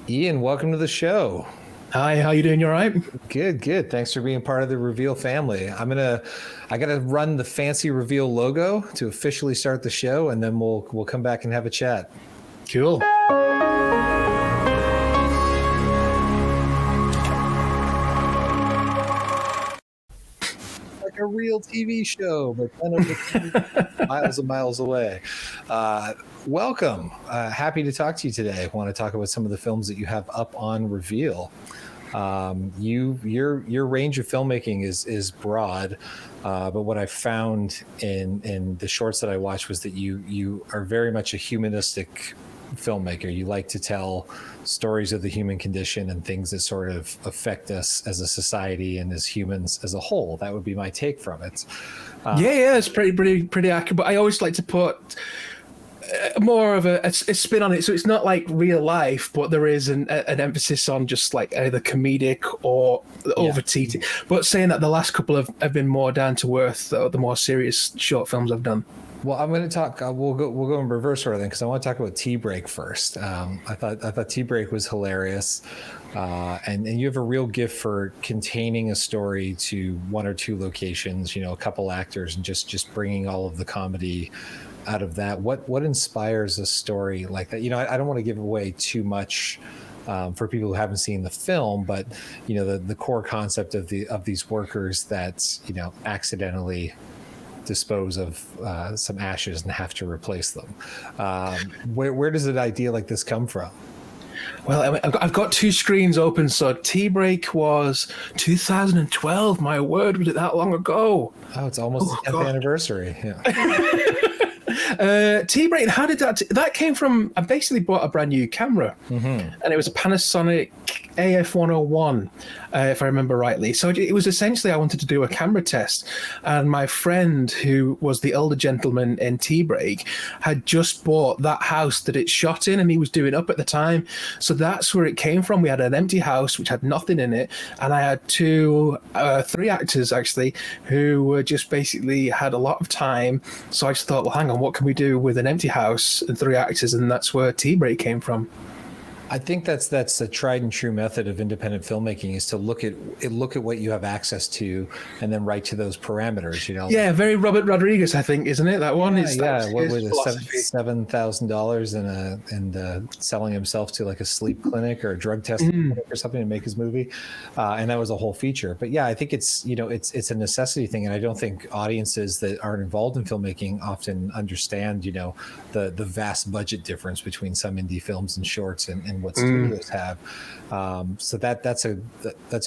Ian, welcome to the show. Hi, how you doing? You all right? Good, good. Thanks for being part of the Reveal family. I gotta run the fancy Reveal logo to officially start the show, and then we'll come back and have a chat. Cool. Like a real TV show, but kind of miles and miles away. Welcome. Happy to talk to you today. I want to talk about some of the films that you have up on Reveal. Your range of filmmaking is broad, but what I found in the shorts that I watched was that you are very much a humanistic filmmaker. You like to tell stories of the human condition and things that sort of affect us as a society and as humans as a whole. That would be my take from it. Yeah, it's pretty accurate. But I always like to put more of a spin on it, so it's not like real life, but there is an emphasis on just like either comedic or over teaching. But saying that, the last couple have been more down to earth, the more serious short films I've done. Well, I'm going to talk. We'll go in reverse order then, because I want to talk about Tea Break first. I thought Tea Break was hilarious, and you have a real gift for containing a story to one or two locations. A couple actors, and just bringing all of the comedy out of that. What inspires a story like that? I don't want to give away too much for people who haven't seen the film, but the core concept of these workers that accidentally dispose of some ashes and have to replace them. Where does an idea like this come from? Well, I've got two screens open. So Tea Break was 2012. My word, was it that long ago? Oh, it's almost the 10th anniversary. Yeah. Tea Break, how did that came from? I basically bought a brand new camera, and it was a Panasonic AF101, if I remember rightly. So it was essentially, I wanted to do a camera test, and my friend, who was the older gentleman in Tea Break, had just bought that house that it shot in, and he was doing up at the time. So that's where it came from. We had an empty house which had nothing in it, and I had three actors actually, who were just basically had a lot of time. So I just thought, well, hang on, what can we do with an empty house and three actors? And that's where Tea Break came from. I think that's a tried and true method of independent filmmaking, is to look at what you have access to and then write to those parameters. Yeah, very Robert Rodriguez, I think, isn't it? That one is what was it, $7,000 and selling himself to like a sleep clinic or a drug testing clinic or something to make his movie, and that was a whole feature. But yeah, I think it's it's a necessity thing, and I don't think audiences that aren't involved in filmmaking often understand the vast budget difference between some indie films and shorts and what studios have. So that's a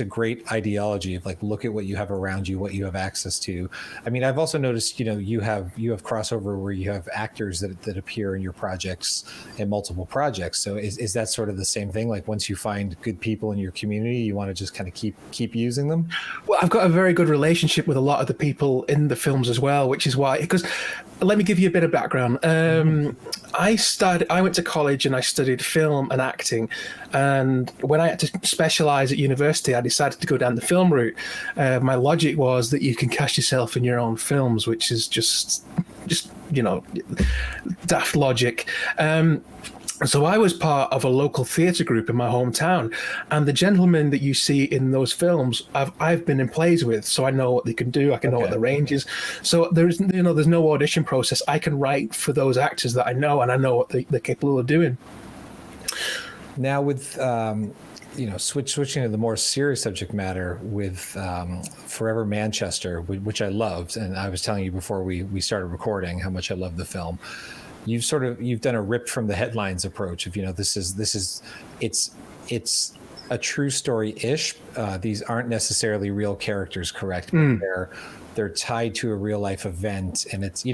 great ideology of like, look at what you have around you, what you have access to. I mean, I've also noticed, you have crossover where you have actors that appear in your projects, in multiple projects. So is that sort of the same thing? Like, once you find good people in your community, you want to just kind of keep using them? Well, I've got a very good relationship with a lot of the people in the films as well, which is why, because let me give you a bit of background. I went to college and I studied film and acting. And when I had to specialize at university, I decided to go down the film route. My logic was that you can cast yourself in your own films, which is just daft logic. So I was part of a local theatre group in my hometown, and the gentlemen that you see in those films, I've been in plays with, so I know what they can do. I can know what the range is. So there's no audition process. I can write for those actors that I know, and I know what they're capable of doing. Now with switching to the more serious subject matter with Forever Manchester, which I loved, and I was telling you before we started recording how much I love the film. You've done a ripped from the headlines approach of it's a true story-ish. These aren't necessarily real characters, correct? But they're tied to a real life event, and it's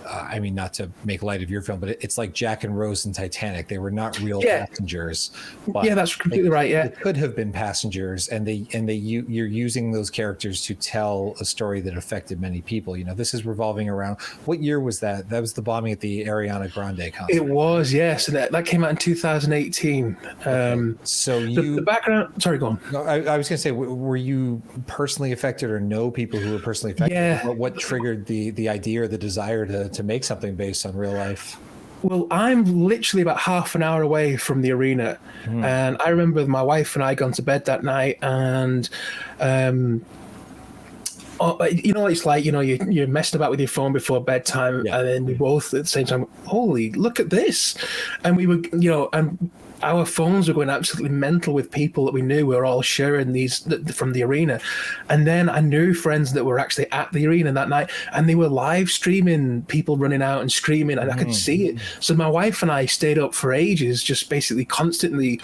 I mean, not to make light of your film, but it's like Jack and Rose and Titanic. They were not real passengers. But yeah, that's completely right. Yeah, they could have been passengers, and you're using those characters to tell a story that affected many people. This is revolving around, what year was that? That was the bombing at the Ariana Grande concert. It was, yes, and that came out in 2018. So the background. Sorry, go on. No, I was going to say, were you personally affected, or know people who were personally affected? Yeah. What triggered the idea or the desire to make something based on real life? Well, I'm literally about half an hour away from the arena, and I remember my wife and I gone to bed that night, and it's like, you're messing about with your phone before bedtime, Yeah. and then we both at the same time, holy, look at this, and we were, and our phones were going absolutely mental with people that we knew. We were all sharing these from the arena. And then I knew friends that were actually at the arena that night, and they were live streaming people running out and screaming, and I could see it. So my wife and I stayed up for ages, just basically constantly,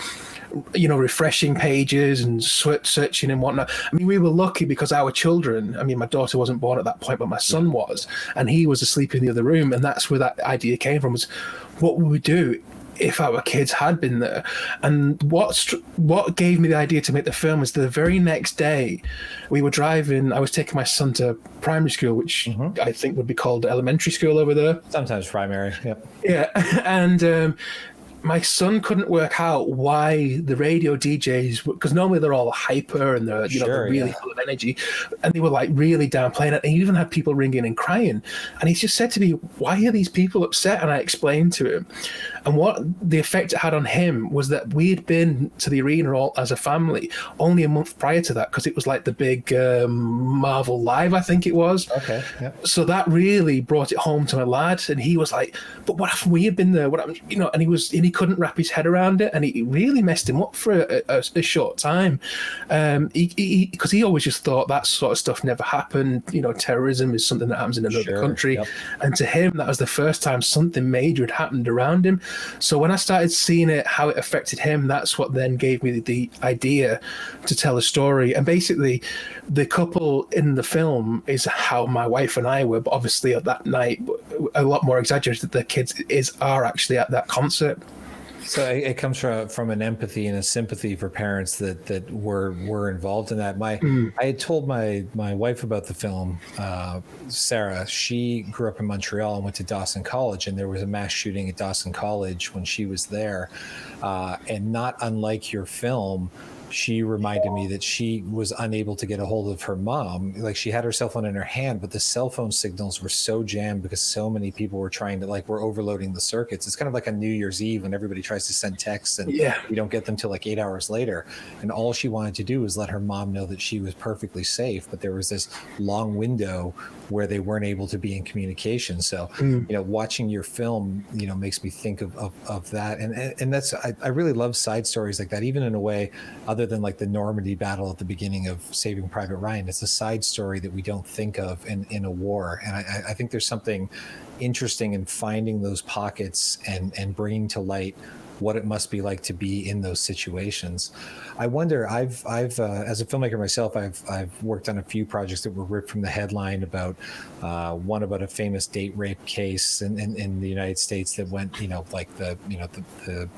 refreshing pages and searching and whatnot. I mean, we were lucky because our children, my daughter wasn't born at that point, but my son was, and he was asleep in the other room. And that's where that idea came from, was what would we do if our kids had been there? And what gave me the idea to make the film was the very next day we were driving. I was taking my son to primary school, which I think would be called elementary school over there. Sometimes primary. Yep. Yeah. And my son couldn't work out why the radio DJs, because normally they're all hyper and they're they're really full of energy, and they were like really downplaying it. And he even had people ringing and crying. And he just said to me, "Why are these people upset?" And I explained to him. And what the effect it had on him was that we had been to the arena all as a family only a month prior to that, because it was like the big Marvel Live, I think it was. Okay. Yep. So that really brought it home to my lad, and he was like, "But what happened? We had been there. What happened?" And he couldn't wrap his head around it, and it really messed him up for a short time. Because he always just thought that sort of stuff never happened. Terrorism is something that happens in another country, and to him that was the first time something major had happened around him. So when I started seeing it, how it affected him, that's what then gave me the idea to tell a story. And basically, the couple in the film is how my wife and I were, but obviously at that night, a lot more exaggerated. The kids are actually at that concert. So it comes from an empathy and a sympathy for parents that were involved in that. I had told my wife about the film, Sarah. She grew up in Montreal and went to Dawson College, and there was a mass shooting at Dawson College when she was there. And not unlike your film, she reminded me that she was unable to get a hold of her mom. Like, she had her cell phone in her hand, but the cell phone signals were so jammed because so many people were trying to, were overloading the circuits. It's kind of like on New Year's Eve when everybody tries to send texts and you don't get them till like 8 hours later. And all she wanted to do was let her mom know that she was perfectly safe. But there was this long window where they weren't able to be in communication. So, watching your film, makes me think of that. And that's, I really love side stories like that, even in a way, other than like the Normandy battle at the beginning of Saving Private Ryan. It's a side story that we don't think of in a war. And I think there's something interesting in finding those pockets and bringing to light what it must be like to be in those situations. I wonder, I've as a filmmaker myself, I've worked on a few projects that were ripped from the headline about one about a famous date rape case in the United States that went, the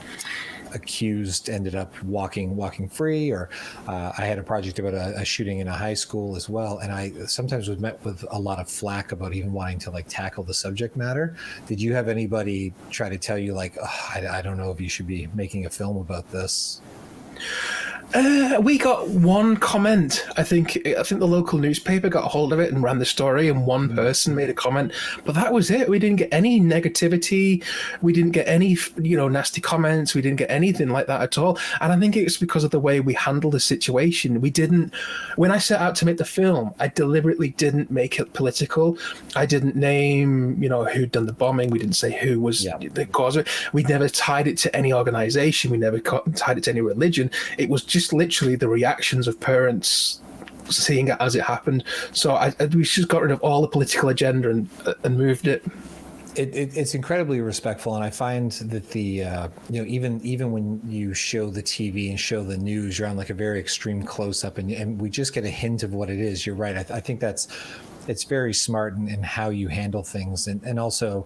accused ended up walking free, or I had a project about a shooting in a high school as well, and I sometimes was met with a lot of flack about even wanting to tackle the subject matter. Did you have anybody try to tell you I don't know if you should be making a film about this? We got one comment. I think the local newspaper got a hold of it and ran the story, and one person made a comment, but that was it. We didn't get any negativity. We didn't get any, nasty comments. We didn't get anything like that at all. And I think it's because of the way we handled the situation. We didn't, when I set out to make the film, I deliberately didn't make it political. I didn't name, who'd done the bombing. We didn't say who was the cause of it. We never tied it to any organization. We never tied it to any religion. It was just literally the reactions of parents seeing it as it happened. So we just got rid of all the political agenda and moved it. It's incredibly respectful, and I find that the even when you show the TV and show the news, you're on a very extreme close up, and we just get a hint of what it is. You're right. I think it's very smart in how you handle things, and also,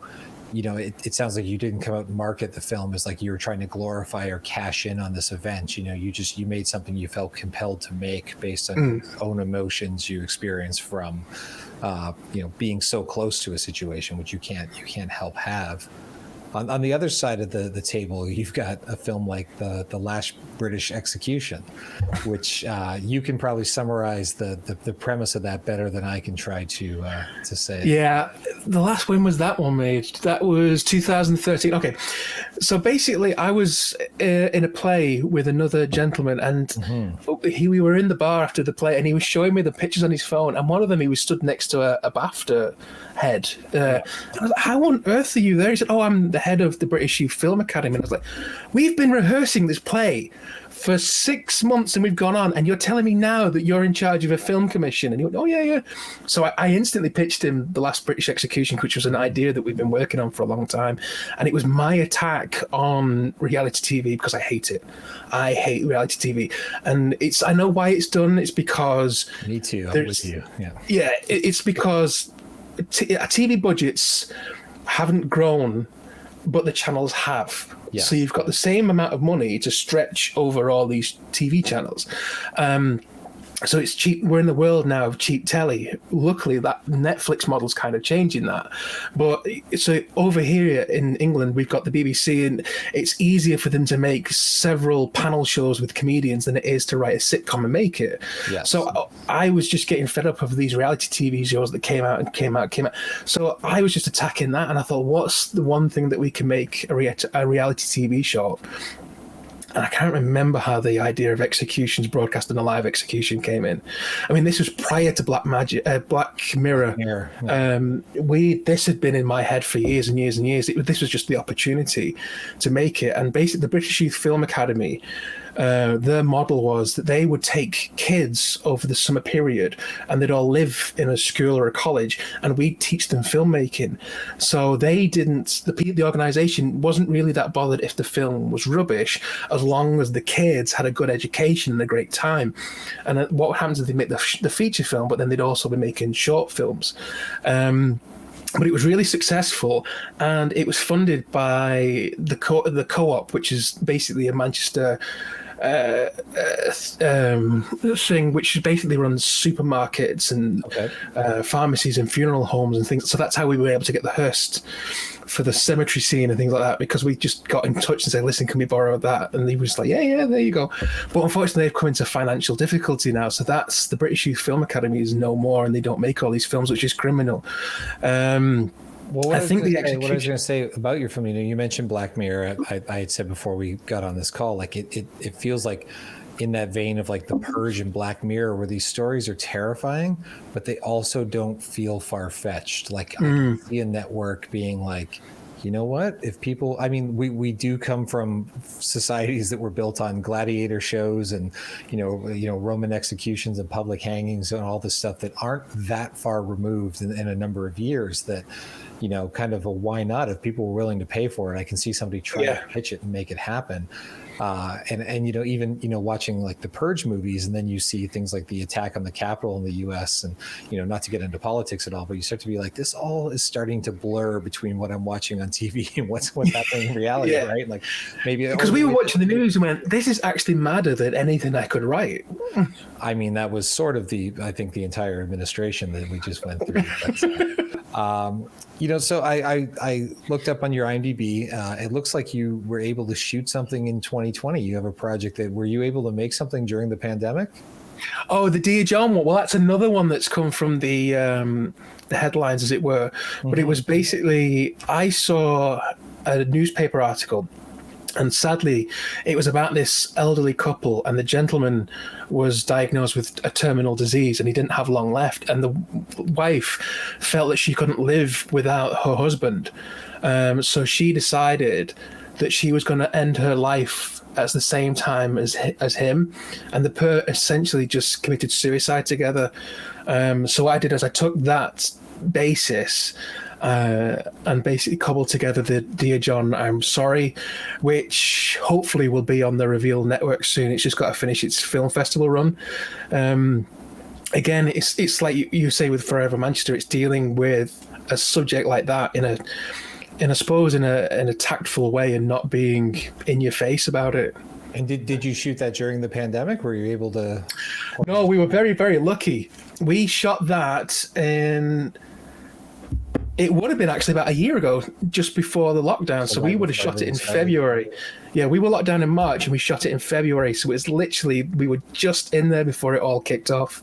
it sounds like you didn't come out and market the film as you were trying to glorify or cash in on this event. You made something you felt compelled to make based on your own emotions you experienced from, being so close to a situation, which you can't help have. On the other side of the table, you've got a film like the Last British Execution, which you can probably summarize the premise of that better than I can try to say it. Yeah, the last when was that one made? That was 2013. Okay, so basically, I was in a play with another gentleman, and we were in the bar after the play, and he was showing me the pictures on his phone, and one of them he was stood next to a BAFTA head. I was like, how on earth are you there? He said, "Oh, I'm the head of the British Youth Film Academy." And I was like, "We've been rehearsing this play for 6 months and we've gone on, and you're telling me now that you're in charge of a film commission?" And he went, "Oh, yeah." So I instantly pitched him The Last British Execution, which was an idea that we've been working on for a long time. And it was my attack on reality TV, because I hate it. I hate reality TV. And I know why it's done. It's because... Me too. I'm with you. Yeah. Yeah, it's because TV budgets haven't grown, but the channels have. Yeah. So you've got the same amount of money to stretch over all these TV channels. So it's cheap. We're in the world now of cheap telly. Luckily, that Netflix model's kind of changing that. But so over here in England, we've got the BBC, and it's easier for them to make several panel shows with comedians than it is to write a sitcom and make it. Yes. So I was just getting fed up of these reality TV shows that came out. So I was just attacking that, and I thought, what's the one thing that we can make a reality TV show? And I can't remember how the idea of executions, broadcasting a live execution, came in. I mean, this was prior to Black Mirror. Yeah. This had been in my head for years and years and years. This was just the opportunity to make it. And basically, the British Youth Film Academy, their model was that they would take kids over the summer period, and they'd all live in a school or a college, and we'd teach them filmmaking. So they didn't. The organisation wasn't really that bothered if the film was rubbish, as long as the kids had a good education and a great time. And what happens is they make the feature film, but then they'd also be making short films. But it was really successful, and it was funded by the Co-op, which is basically a Manchester thing, which basically runs supermarkets and pharmacies and funeral homes and things. So that's how we were able to get the Hearst for the cemetery scene and things like that, because we just got in touch and said, "Listen, can we borrow that?" And he was like, yeah, there you go. But unfortunately, they've come into financial difficulty now, so that's the British Youth Film Academy is no more, and they don't make all these films, which is criminal. What I was going to say about your film, you mentioned Black Mirror. I had said before we got on this call, like it feels like in that vein of like The Purge and Black Mirror, where these stories are terrifying, but they also don't feel far-fetched. Like I can see a network being like, you know what? If people, I mean, we do come from societies that were built on gladiator shows and, Roman executions and public hangings and all this stuff that aren't that far removed in a number of years that, kind of a why not? If people were willing to pay for it, I can see somebody try to pitch it and make it happen. And even watching like the Purge movies, and then you see things like the attack on the Capitol in the U.S. and not to get into politics at all, but you start to be like, this all is starting to blur between what I'm watching on TV and what's happening in reality, right? Like maybe because we were watching the news and went, this is actually madder than anything I could write. I mean, that was sort of the entire administration that we just went through. So I looked up on your IMDb. It looks like you were able to shoot something in 2020. You have a project were you able to make something during the pandemic? Oh, the Dear John one. Well, that's another one that's come from the headlines, as it were. But it was basically, I saw a newspaper article, and sadly, it was about this elderly couple, and the gentleman was diagnosed with a terminal disease, and he didn't have long left. And the wife felt that she couldn't live without her husband. So she decided that she was going to end her life at the same time as him. And the pair essentially just committed suicide together. So what I did is I took that basis and basically cobbled together the Dear John, I'm Sorry, which hopefully will be on the Reveeld network soon. It's just got to finish its film festival run. Again, it's like you say with Forever Manchester, it's dealing with a subject like that in a tactful way and not being in your face about it. And did you shoot that during the pandemic? Were you able to? No, we were very, very lucky. We shot that in It would have been actually about a year ago, just before the lockdown. So we would have shot it in February. Yeah, we were locked down in March and we shot it in February. So it's literally, we were just in there before it all kicked off.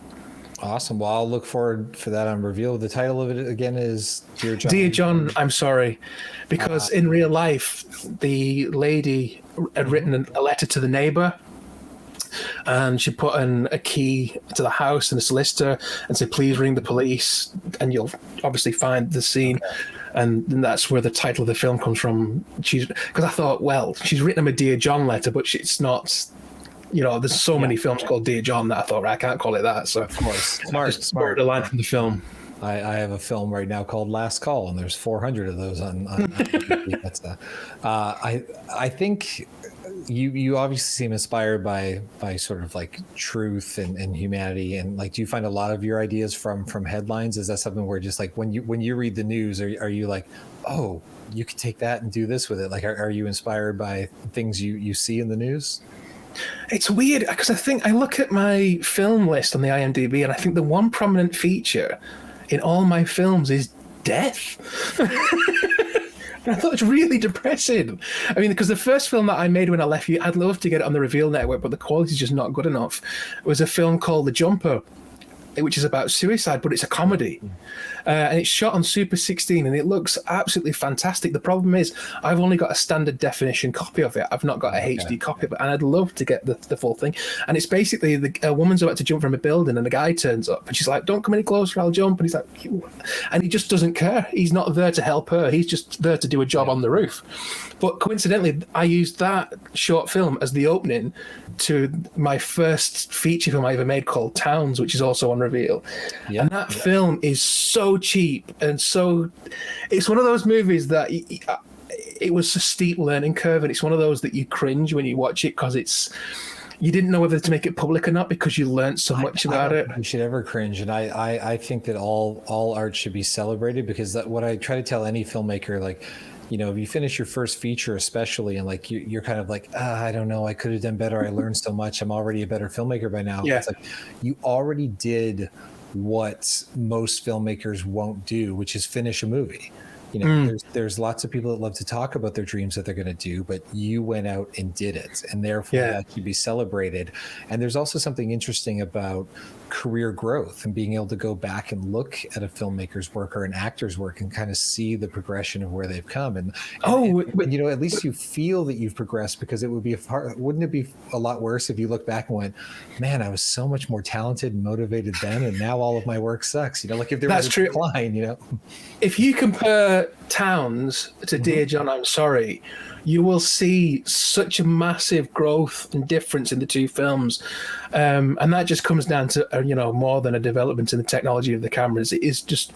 Awesome. Well, I'll look forward for that on Reveel'd. The title of it again is Dear John. Dear John, I'm sorry. Because in real life, the lady had written a letter to the neighbor, and she put in a key to the house and a solicitor and said, please ring the police, and you'll obviously find the scene. Okay. And that's where the title of the film comes from. Because I thought, well, she's written him a Dear John letter, but it's not, there's so many films called Dear John that I thought, right, I can't call it that. So of course, smart. A line from the film. I have a film right now called Last Call, and there's 400 of those on that's I think you obviously seem inspired by sort of like truth and humanity, and like, do you find a lot of your ideas from headlines? Is that something where just like when you read the news, are you like, oh, you could take that and do this with it? Like, are you inspired by things you see in the news? It's weird because I think I look at my film list on the IMDb, and I think the one prominent feature in all my films is death. And I thought it's really depressing. I mean, because the first film that I made when I left you, I'd love to get it on the Reveeld network, but the quality's just not good enough. It was a film called The Jumper, which is about suicide, but it's a comedy. And it's shot on Super 16, and it looks absolutely fantastic. The problem is I've only got a standard definition copy of it. I've not got a HD copy of it, and I'd love to get the full thing. And it's basically a woman's about to jump from a building, and a guy turns up, and she's like, don't come any closer, I'll jump. And he's like, and he just doesn't care. He's not there to help her. He's just there to do a job on the roof. But coincidentally, I used that short film as the opening to my first feature film I ever made called Towns, which is also on Reveeld. And that film is so cheap, and so it's one of those movies that it was a steep learning curve, and it's one of those that you cringe when you watch it because you didn't know whether to make it public or not because you learned so much about it. You should ever cringe, and I think that all art should be celebrated, because what I try to tell any filmmaker, like, if you finish your first feature especially, and like you're kind of like, I don't know, I could have done better, I learned so much, I'm already a better filmmaker by now. It's like you already did what most filmmakers won't do, which is finish a movie. There's lots of people that love to talk about their dreams that they're going to do, but you went out and did it, and therefore that should be celebrated. And there's also something interesting about career growth and being able to go back and look at a filmmaker's work or an actor's work and kind of see the progression of where they've come. And at least you feel that you've progressed, because it would be wouldn't it be a lot worse if you look back and went, man, I was so much more talented and motivated then, and now all of my work sucks. Like if there was a decline, If you compare Towns to Dear John, I'm Sorry, you will see such a massive growth and difference in the two films. And that just comes down to, more than a development in the technology of the cameras. It is just,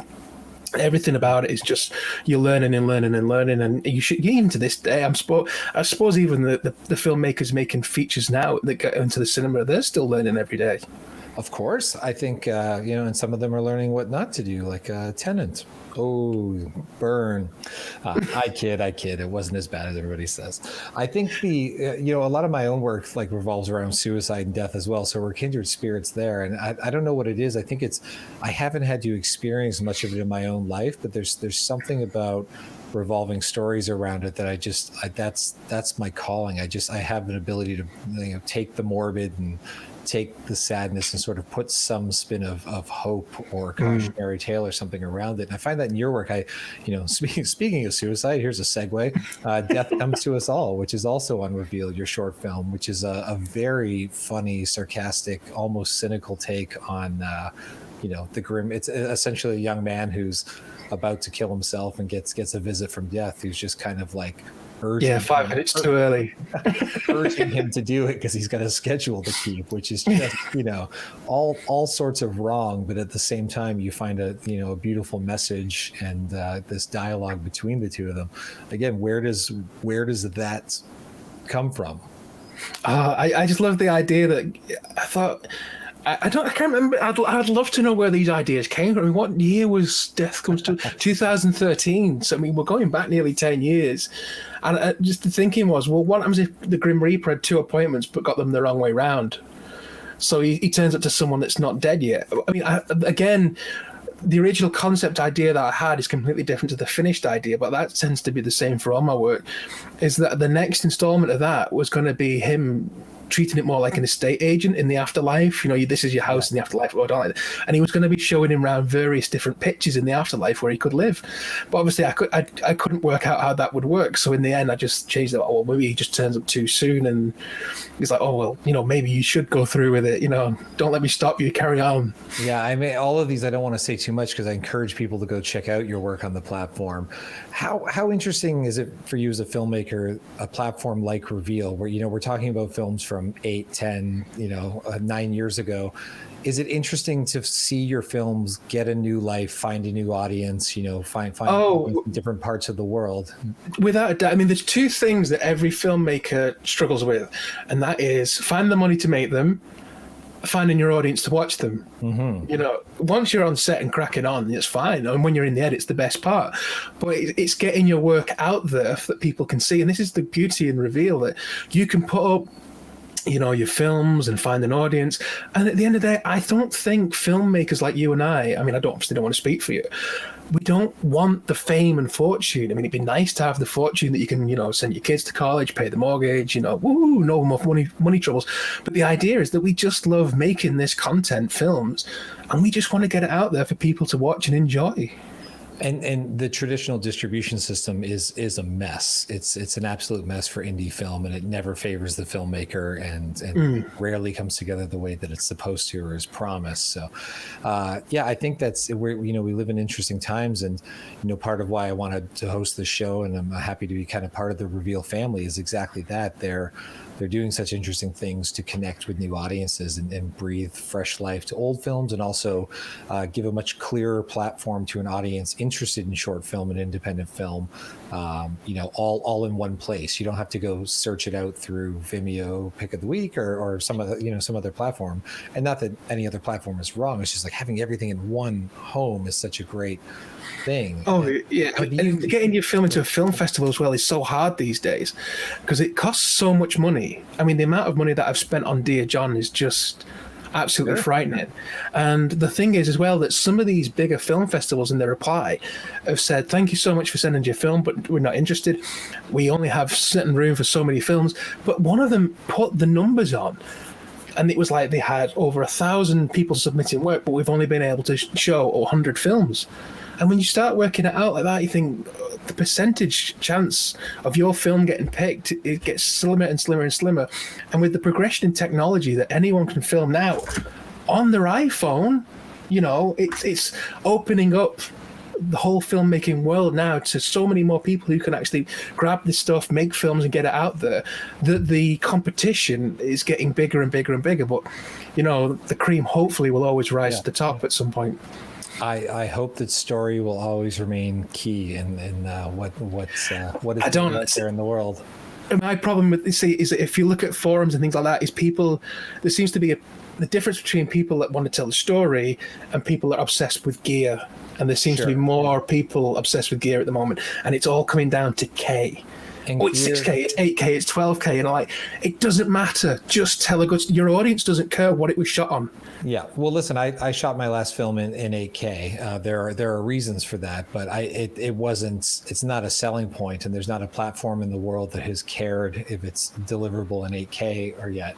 everything about it is just, you're learning and learning and learning. And you should, even to this day, I suppose even the filmmakers making features now that get into the cinema, they're still learning every day. Of course. I think, and some of them are learning what not to do, like Tenant. Oh, burn. I kid. It wasn't as bad as everybody says. I think a lot of my own work like revolves around suicide and death as well. So we're kindred spirits there. And I don't know what it is. I think I haven't had to experience much of it in my own life, but there's something about revolving stories around it that that's my calling. I have an ability to take the morbid and take the sadness and sort of put some spin of hope or cautionary tale or something around it. And I find that in your work, speaking of suicide, here's a segue, Death Comes to Us All, which is also on Reveeld, your short film, which is a very funny, sarcastic, almost cynical take on, the grim. It's essentially a young man who's about to kill himself and gets a visit from death, who's just kind of like urging 5 minutes too early, urging him to do it because he's got a schedule to keep, which is just all sorts of wrong. But at the same time, you find a beautiful message and this dialogue between the two of them. Again, where does that come from? I just love the idea that I thought. I can't remember. I'd love to know where these ideas came from. I mean, what year was Death Comes to 2013? So, I mean, we're going back nearly 10 years. And just the thinking was, well, what happens if the Grim Reaper had 2 appointments but got them the wrong way round? So he turns up to someone that's not dead yet. I mean, again, the original concept idea that I had is completely different to the finished idea, but that tends to be the same for all my work, is that the next installment of that was going to be him treating it more like an estate agent in the afterlife. This is your house in the afterlife, and he was going to be showing him around various different pitches in the afterlife where he could live. But obviously I couldn't work out how that would work, so in the end I just changed it. Well, maybe he just turns up too soon, and he's like, oh well, maybe you should go through with it, don't let me stop you, carry on. Yeah, I mean, all of these, I don't want to say too much because I encourage people to go check out your work on the platform. How interesting is it for you as a filmmaker, a platform like Reveal, where we're talking about films from 8, 10, 9 years ago? Is it interesting to see your films get a new life, find a new audience, find different parts of the world? Without a doubt. I mean, there's two things that every filmmaker struggles with, and that is find the money to make them, finding your audience to watch them. Once you're on set and cracking on, it's fine, and when you're in the edit, it's the best part, but it's getting your work out there that people can see. And this is the beauty in Reveal, that you can put up your films and find an audience. And at the end of the day, I don't think filmmakers like you and I mean, I obviously don't want to speak for you, we don't want the fame and fortune. I mean, it'd be nice to have the fortune that you can, send your kids to college, pay the mortgage, no more money troubles. But the idea is that we just love making this content, films, and we just want to get it out there for people to watch and enjoy. And the traditional distribution system is a mess. It's an absolute mess for indie film, and it never favors the filmmaker, and rarely comes together the way that it's supposed to or is promised. So, I think that's where we live in interesting times, and part of why I wanted to host this show, and I'm happy to be kind of part of the Reveal family, is exactly that. They're doing such interesting things to connect with new audiences and breathe fresh life to old films, and also give a much clearer platform to an audience interested in short film and independent film, all in one place. You don't have to go search it out through Vimeo Pick of the Week or some other platform. And not that any other platform is wrong. It's just like having everything in one home is such a great thing. And getting your film into a film festival as well is so hard these days because it costs so much money. I mean, the amount of money that I've spent on Dear John is just absolutely frightening. And the thing is as well that some of these bigger film festivals in their reply have said, thank you so much for sending your film, but we're not interested. We only have certain room for so many films. But one of them put the numbers on, and it was like they had over 1,000 people submitting work, but we've only been able to show 100 films. And when you start working it out like that, you think the percentage chance of your film getting picked, it gets slimmer and slimmer and slimmer. And with the progression in technology that anyone can film now on their iPhone, it's opening up the whole filmmaking world now to so many more people who can actually grab this stuff, make films and get it out there. The competition is getting bigger and bigger and bigger, but the cream hopefully will always rise to the top at some point. I hope that story will always remain key in what is out there in the world. My problem with this is that if you look at forums and things like that, is there seems to be the difference between people that want to tell the story and people that are obsessed with gear. And there seems to be more people obsessed with gear at the moment, and it's all coming down to K. It's 6K, it's 8K, it's 12K, and it doesn't matter. Just tell a good. Your audience doesn't care what it was shot on. Yeah, well, listen, I shot my last film in 8K. There are reasons for that, but it's not a selling point, and there's not a platform in the world that has cared if it's deliverable in 8K or yet.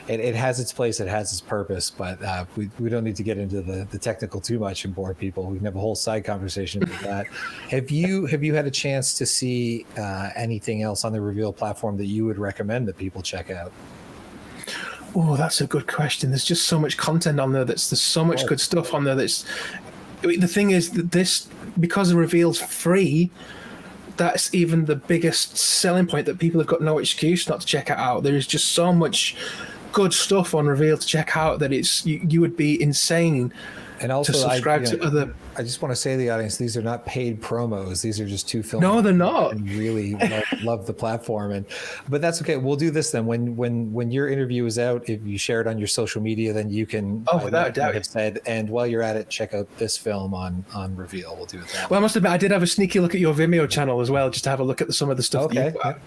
It has its place, it has its purpose, but we don't need to get into the technical too much and bore people. We can have a whole side conversation about that. Have you had a chance to see anything else on the Reveal platform that you would recommend that people check out? Oh, that's a good question. There's just so much content on there. There's so much good stuff on there. The thing is that because the Reveal's free, that's even the biggest selling point, that people have got no excuse not to check it out. There is just so much good stuff on Reveal to check out that you would be insane and also to subscribe to other. I just want to say to the audience, these are not paid promos. These are just two films. No, they're not. And really love the platform, but that's okay. We'll do this then. When your interview is out, if you share it on your social media, then you can. Oh, without a doubt. Have said, and while you're at it, check out this film on Reveal. We'll do it that way. Well, I must admit, I did have a sneaky look at your Vimeo channel as well, just to have a look at some of the stuff that you've got.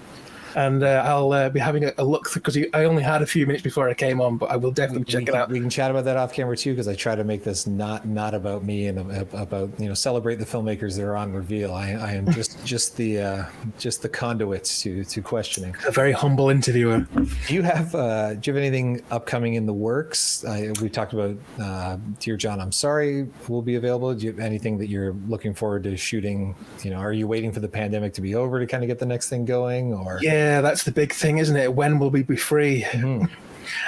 and I'll be having a look because I only had a few minutes before I came on, but I will definitely check it out. We can chat about that off camera too, because I try to make this not about me and about celebrate the filmmakers that are on Reveal. I am just the conduit to questioning. A very humble interviewer. Do you have anything upcoming in the works? We talked about Dear John, I'm Sorry will be available. Do you have anything that you're looking forward to shooting? Are you waiting for the pandemic to be over to kind of get the next thing going? Or yeah, that's the big thing, isn't it? When will we be free? Mm-hmm.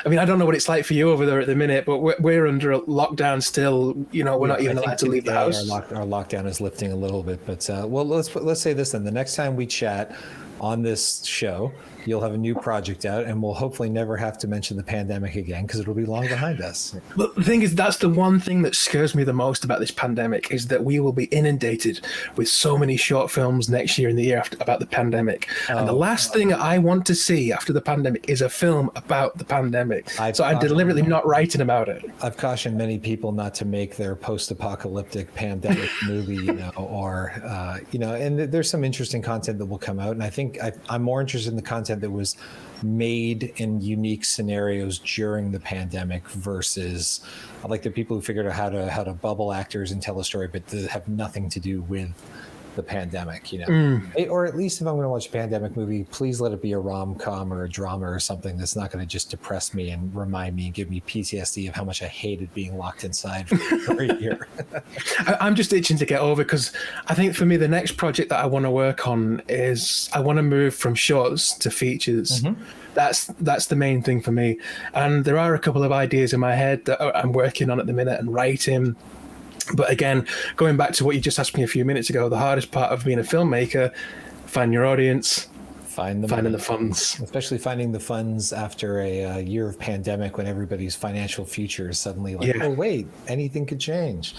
I mean, I don't know what it's like for you over there at the minute, but we're under a lockdown still. We're not even allowed to leave the house. Our lockdown is lifting a little bit, but well, let's say this then. The next time we chat on this show, you'll have a new project out, and we'll hopefully never have to mention the pandemic again because it'll be long behind us. But the thing is, that's the one thing that scares me the most about this pandemic, is that we will be inundated with so many short films next year and the year after about the pandemic. And the last thing I want to see after the pandemic is a film about the pandemic. I'm deliberately not writing about it. I've cautioned many people not to make their post-apocalyptic pandemic movie, and there's some interesting content that will come out. And I think I'm more interested in the content that was made in unique scenarios during the pandemic versus like the people who figured out how to bubble actors and tell a story, but that have nothing to do with the pandemic, or at least if I'm going to watch a pandemic movie, please let it be a rom-com or a drama or something that's not going to just depress me and remind me and give me PTSD of how much I hated being locked inside for a year. I'm just itching to get over, because I think for me the next project that I want to work on is I want to move from shorts to features. Mm-hmm. That's the main thing for me, and there are a couple of ideas in my head that I'm working on at the minute and writing. But again, going back to what you just asked me a few minutes ago, the hardest part of being a filmmaker, find your audience, finding the funds. Especially finding the funds after a year of pandemic when everybody's financial future is suddenly like, oh, wait, anything could change.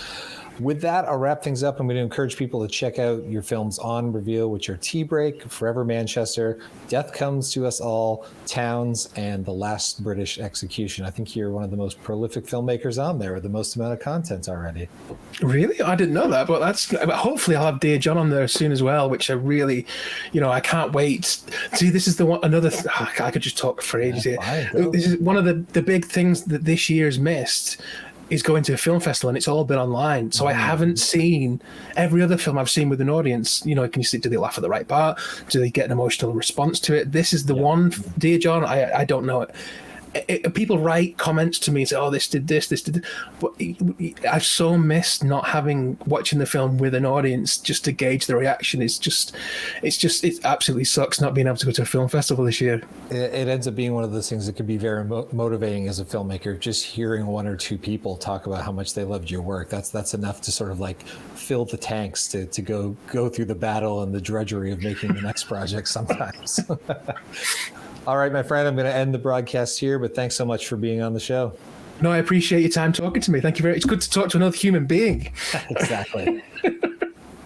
With that, I'll wrap things up. I'm going to encourage people to check out your films on Reveal, which are Tea Break, Forever Manchester, Death Comes to Us All, Towns, and The Last British Execution. I think you're one of the most prolific filmmakers on there with the most amount of content already. Really? I didn't know that, but hopefully I'll have Dear John on there soon as well, which I really, I can't wait. See, this is the one, I could just talk for ages here. This is one of the big things that this year's missed, is going to a film festival, and it's all been online. So I haven't seen every other film I've seen with an audience. Can you see, do they laugh at the right part? Do they get an emotional response to it? This is the one, Dear John, I don't know it. People write comments to me and say, oh, this did this did this. But I've so missed not watching the film with an audience just to gauge the reaction. It absolutely sucks not being able to go to a film festival this year. It ends up being one of those things that can be very motivating as a filmmaker. Just hearing one or two people talk about how much they loved your work, that's enough to sort of like fill the tanks to go through the battle and the drudgery of making the next project sometimes. All right, my friend, I'm going to end the broadcast here, but thanks so much for being on the show. No, I appreciate your time talking to me. Thank you very much. It's good to talk to another human being. Exactly.